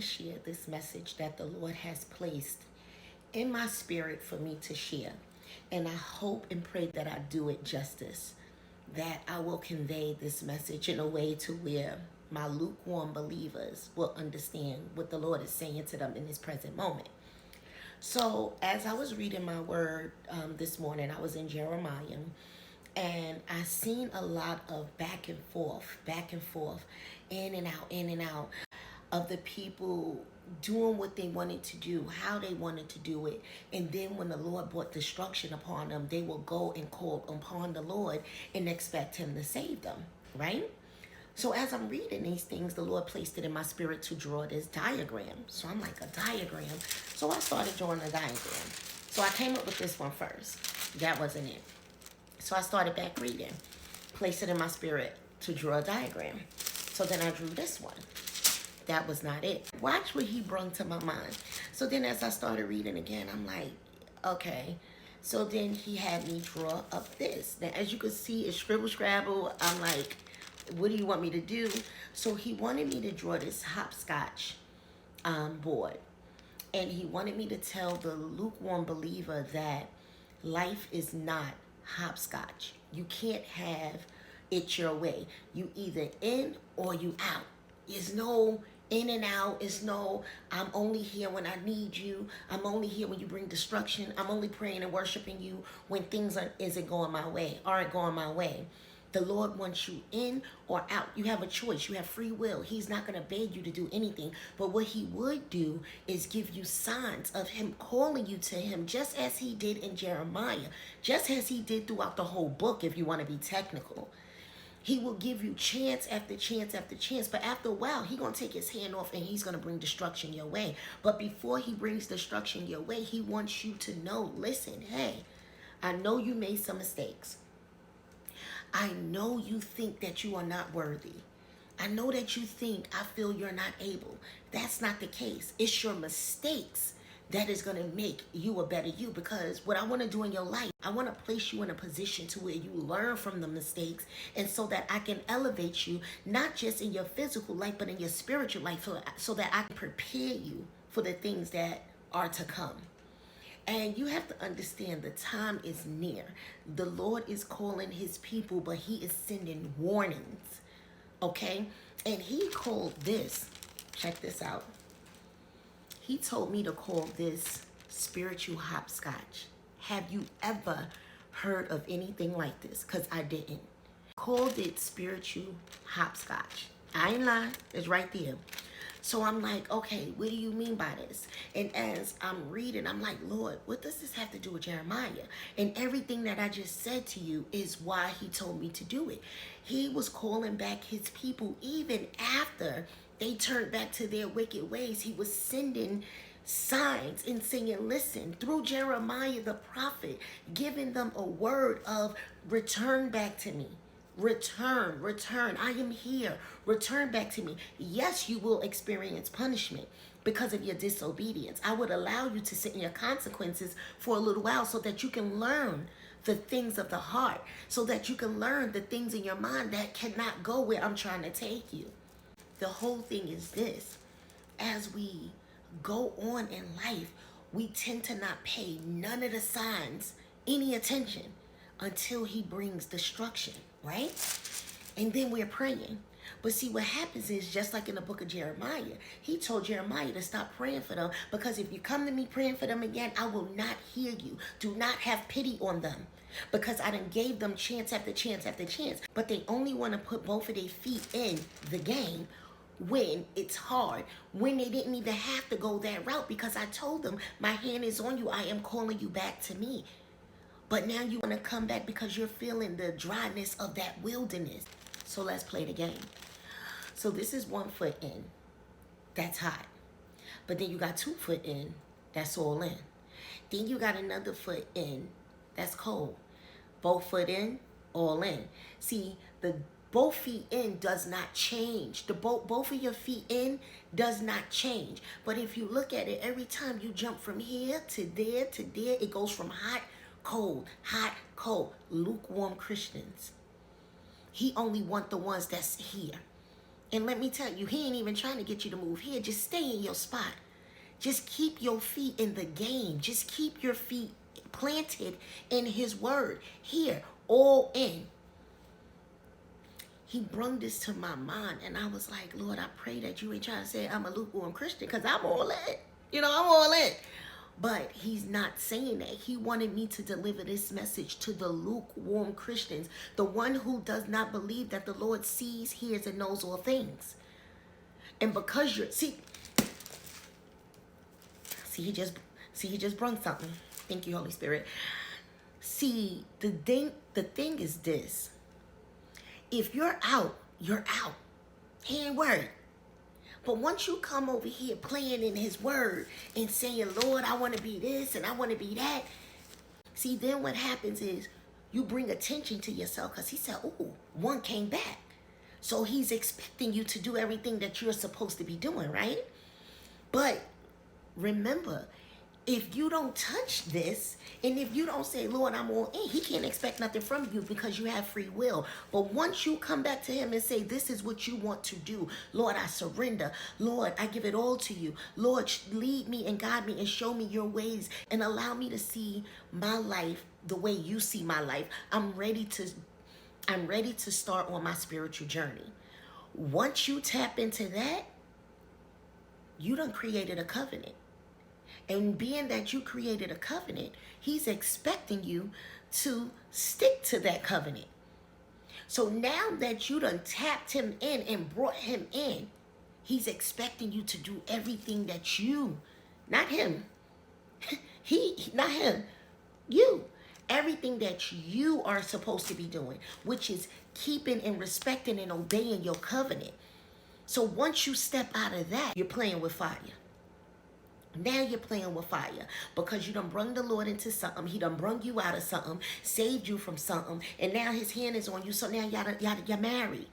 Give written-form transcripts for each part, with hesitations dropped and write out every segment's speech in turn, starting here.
share this message that the Lord has placed in my spirit for me to share. And I hope and pray that I do it justice, that I will convey this message in a way to where my lukewarm believers will understand what the Lord is saying to them in this present moment. So as I was reading my word this morning, I was in Jeremiah, and I seen a lot of back and forth, in and out of the people doing what they wanted to do, how they wanted to do it. And then when the Lord brought destruction upon them, they will go and call upon the Lord and expect him to save them, right? So as I'm reading these things, the Lord placed it in my spirit to draw this diagram. So I'm like, a diagram? So I started drawing a diagram. So I came up with this one first. That wasn't it. So I started back reading, placed it in my spirit to draw a diagram. So then I drew this one. That was not it. Watch what he brought to my mind. So then as I started reading again, I'm like, okay. So then he had me draw up this. Now, as you can see, it's scribble scrabble. I'm like, what do you want me to do? So he wanted me to draw this hopscotch board. And he wanted me to tell the lukewarm believer that life is not hopscotch. You can't have it your way. You either in or you out. There's no in and out. It's no, I'm only here when I need you. I'm only here when you bring destruction. I'm only praying and worshiping you when things aren't going my way. The Lord wants you in or out. You have a choice. You have free will. He's not going to beg you to do anything. But what he would do is give you signs of him calling you to him, just as he did in Jeremiah, just as he did throughout the whole book, if you want to be technical. He will give you chance after chance after chance. But after a while, he's going to take his hand off and he's going to bring destruction your way. But before he brings destruction your way, he wants you to know, listen, hey, I know you made some mistakes. I know you think that you are not worthy. I know that you think, I feel you're not able. That's not the case. It's your mistakes that is going to make you a better you. Because what I want to do in your life, I want to place you in a position to where you learn from the mistakes, and so that I can elevate you, not just in your physical life, but in your spiritual life, so that I can prepare you for the things that are to come. And you have to understand the time is near. The Lord is calling his people, but he is sending warnings, okay? And he called this, check this out. He told me to call this spiritual hopscotch. Have you ever heard of anything like this? Because I didn't. Called it spiritual hopscotch. I ain't lying. It's right there. So I'm like, okay, what do you mean by this? And as I'm reading, I'm like, Lord, what does this have to do with Jeremiah? And everything that I just said to you is why he told me to do it. He was calling back his people even after they turned back to their wicked ways. He was sending signs and saying, listen, through Jeremiah the prophet, giving them a word of return back to me. Return. I am here. Return back to me. Yes, you will experience punishment because of your disobedience. I would allow you to sit in your consequences for a little while so that you can learn the things of the heart, so that you can learn the things in your mind that cannot go where I'm trying to take you. The whole thing is this. As we go on in life, we tend to not pay none of the signs any attention until he brings destruction, right? And then we're praying. But see, what happens is, just like in the book of Jeremiah, he told Jeremiah to stop praying for them, because if you come to me praying for them again, I will not hear you. Do not have pity on them, because I done gave them chance after chance after chance. But they only want to put both of their feet in the game when it's hard, when they didn't even have to go that route, because I told them, my hand is on you. I am calling you back to me. But now you want to come back because you're feeling the dryness of that wilderness. So let's play the game. So this is 1 foot in. That's hot. But then you got 2 foot in. That's all in. Then you got another foot in. That's cold. Both foot in, all in. See, the both feet in does not change. The both of your feet in does not change. But if you look at it, every time you jump from here to there to there, it goes from hot, cold, hot, cold. Lukewarm Christians. He only wants the ones that's here. And let me tell you, he ain't even trying to get you to move here. Just stay in your spot. Just keep your feet in the game. Just keep your feet planted in his word. Here, all in. He brung this to my mind, and I was like, Lord, I pray that you ain't trying to say I'm a lukewarm Christian, because I'm all in. I'm all in. But he's not saying that. He wanted me to deliver this message to the lukewarm Christians, the one who does not believe that the Lord sees, hears, and knows all things. And because he just brung something. Thank you, Holy Spirit. See, the thing is this. If you're out, you're out. He ain't worried. But once you come over here playing in his word and saying, Lord, I want to be this and I want to be that. See, then what happens is you bring attention to yourself, because he said, ooh, one came back. So he's expecting you to do everything that you're supposed to be doing, right? But remember, if you don't touch this, and if you don't say, Lord, I'm all in, he can't expect nothing from you, because you have free will. But once you come back to him and say, this is what you want to do, Lord, I surrender. Lord, I give it all to you. Lord, lead me and guide me and show me your ways and allow me to see my life the way you see my life. I'm ready to start on my spiritual journey. Once you tap into that, you done created a covenant. And being that you created a covenant, he's expecting you to stick to that covenant. So now that you done tapped him in and brought him in, he's expecting you to do everything that you, not him, not him, you, everything that you are supposed to be doing, which is keeping and respecting and obeying your covenant. So once you step out of that, you're playing with fire. Now you're playing with fire, because you done brung the Lord into something. He done brung you out of something, saved you from something, and now his hand is on you. So now you're married.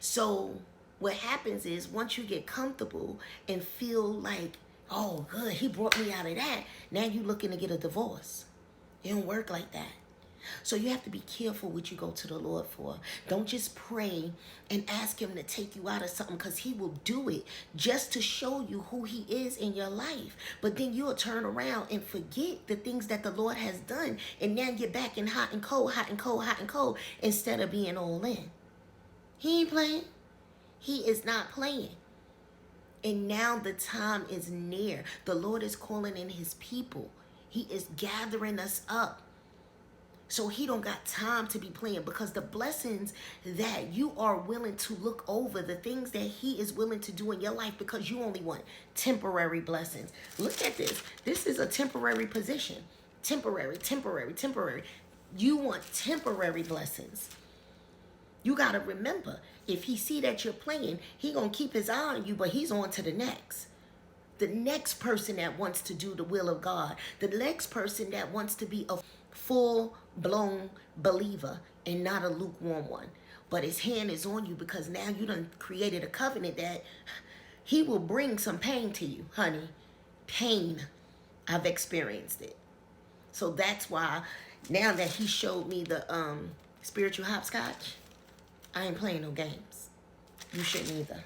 So what happens is, once you get comfortable and feel like, oh, good, he brought me out of that, now you're looking to get a divorce. It don't work like that. So you have to be careful what you go to the Lord for. Don't just pray and ask him to take you out of something, because he will do it just to show you who he is in your life. But then you'll turn around and forget the things that the Lord has done. And now you're back in hot and cold, hot and cold, hot and cold, instead of being all in. He ain't playing. He is not playing. And now the time is near. The Lord is calling in his people. He is gathering us up. So he don't got time to be playing, because the blessings that you are willing to look over, the things that he is willing to do in your life, because you only want temporary blessings. Look at this. This is a temporary position. Temporary. You want temporary blessings. You got to remember, if he see that you're playing, he going to keep his eye on you, but he's on to the next. The next person that wants to do the will of God. The next person that wants to be a full-blown believer and not a lukewarm one. But his hand is on you, because now you done created a covenant that he will bring some pain to you, honey. Pain. I've experienced it. So that's why now that he showed me the spiritual hopscotch, I ain't playing no games. You shouldn't either.